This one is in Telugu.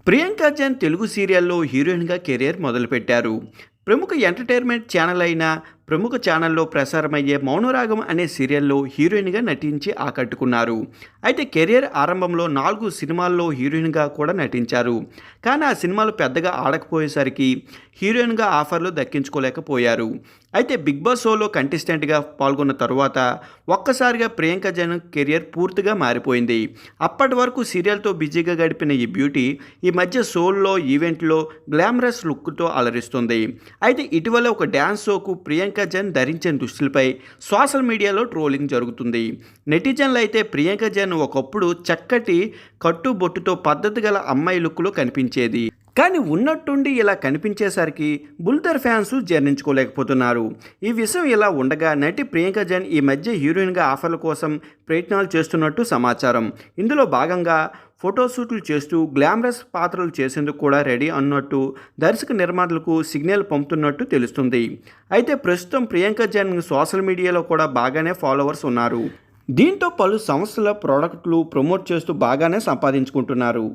ప్రియాంక జైన్ తెలుగు సీరియల్లో హీరోయిన్గా కెరీర్ మొదలుపెట్టారు. ప్రముఖ ఎంటర్టైన్మెంట్ ఛానల్ అయిన ప్రముఖ ఛానల్లో ప్రసారమయ్యే మౌనరాగం అనే సీరియల్లో హీరోయిన్గా నటించి ఆకట్టుకున్నారు. అయితే కెరీర్ ఆరంభంలో 4 సినిమాల్లో హీరోయిన్గా కూడా నటించారు. కానీ ఆ సినిమాలు పెద్దగా ఆడకపోయేసరికి హీరోయిన్గా ఆఫర్లు దక్కించుకోలేకపోయారు. అయితే బిగ్ బాస్ షోలో కంటెస్టెంట్గా పాల్గొన్న తరువాత ఒక్కసారిగా ప్రియాంక జైన్ కెరియర్ పూర్తిగా మారిపోయింది. అప్పటి వరకు సీరియల్తో బిజీగా గడిపిన ఈ బ్యూటీ ఈ మధ్య షోల్లో ఈవెంట్లో గ్లామరస్ లుక్తో అలరిస్తుంది. అయితే ఇటీవల ఒక డ్యాన్స్ షోకు ప్రియాంక జైన్ ధరించిన దుస్తులపై సోషల్ మీడియాలో ట్రోలింగ్ జరుగుతుంది. నెటిజన్లు అయితే ప్రియాంక జైన్ ఒకప్పుడు చక్కటి కట్టుబొట్టుతో పద్ధతి గల అమ్మాయి లుక్లో కనిపించేది. కానీ ఉన్నట్టుండి ఇలా కనిపించేసరికి బుల్దర్ ఫ్యాన్స్ జీర్ణించుకోలేకపోతున్నారు. ఈ విషయం ఇలా ఉండగా నటి ప్రియాంక జైన్ ఈ మధ్య హీరోయిన్గా ఆఫర్ల కోసం ప్రయత్నాలు చేస్తున్నట్టు సమాచారం. ఇందులో భాగంగా ఫోటోషూట్లు చేస్తూ గ్లామరస్ పాత్రలు చేసేందుకు కూడా రెడీ అన్నట్టు దర్శక నిర్మాతలకు సిగ్నల్ పంపుతున్నట్టు తెలుస్తుంది. అయితే ప్రస్తుతం ప్రియాంక జైన్ సోషల్ మీడియాలో కూడా బాగానే ఫాలోవర్స్ ఉన్నారు. దీంతో పలు సంస్థల ప్రోడక్ట్లు ప్రమోట్ చేస్తూ బాగానే సంపాదించుకుంటున్నారు.